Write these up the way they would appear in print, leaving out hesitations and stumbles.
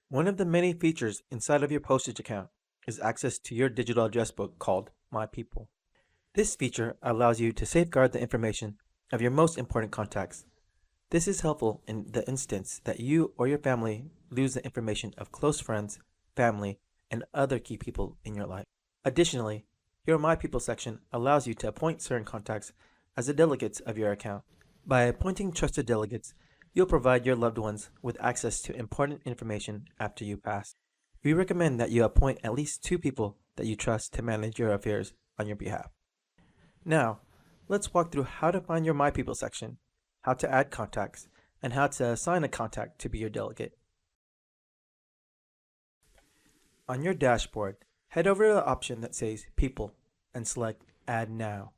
One of the many features inside of your Postage account is access to your digital address book called My People. This feature allows you to safeguard the information of your most important contacts. This is helpful in the instance that you or your family lose the information of close friends, family, and other key people in your life. Additionally, your My People section allows you to appoint certain contacts as the delegates of your account. By appointing trusted delegates, you'll provide your loved ones with access to important information after you pass. We recommend that you appoint at least 2 people that you trust to manage your affairs on your behalf. Now, let's walk through how to find your My People section, how to add contacts, and how to assign a contact to be your delegate. On your dashboard, head over to the option that says People and select Add Now.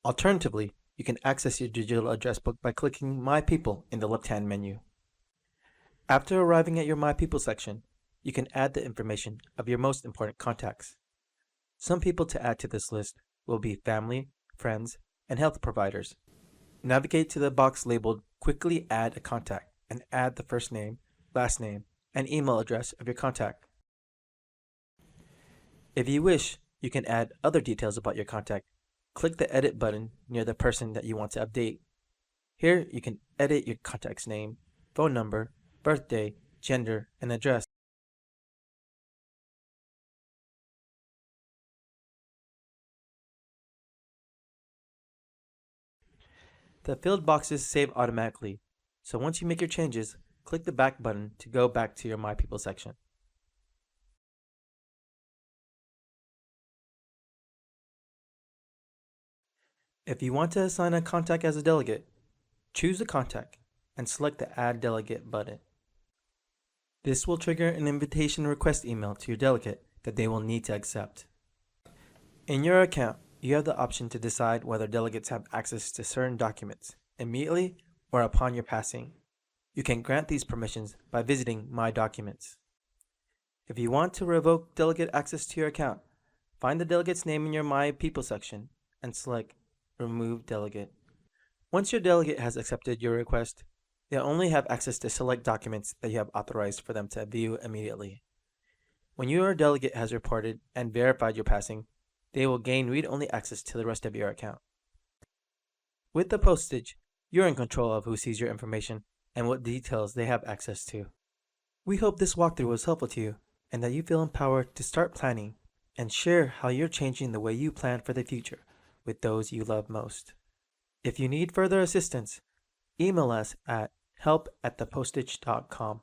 Alternatively, you can access your digital address book by clicking My People in the left-hand menu. After arriving at your My People section, you can add the information of your most important contacts. Some people to add to this list will be family, friends, and health providers. Navigate to the box labeled Quickly Add a Contact and add the first name, last name, and email address of your contact. If you wish, you can add other details about your contact. Click the Edit button near the person that you want to update. Here, you can edit your contact's name, phone number, birthday, gender, and address. The filled boxes save automatically, so once you make your changes, click the back button to go back to your My People section. If you want to assign a contact as a delegate, choose a contact and select the Add Delegate button. This will trigger an invitation request email to your delegate that they will need to accept. In your account, you have the option to decide whether delegates have access to certain documents immediately or upon your passing. You can grant these permissions by visiting My Documents. If you want to revoke delegate access to your account, find the delegate's name in your My People section and select Remove Delegate. Once your delegate has accepted your request, they'll only have access to select documents that you have authorized for them to view immediately. When your delegate has reported and verified your passing, they will gain read-only access to the rest of your account. With the Postage, you're in control of who sees your information and what details they have access to. We hope this walkthrough was helpful to you and that you feel empowered to start planning and share how you're changing the way you plan for the future with those you love most. If you need further assistance, email us at help@thepostage.com.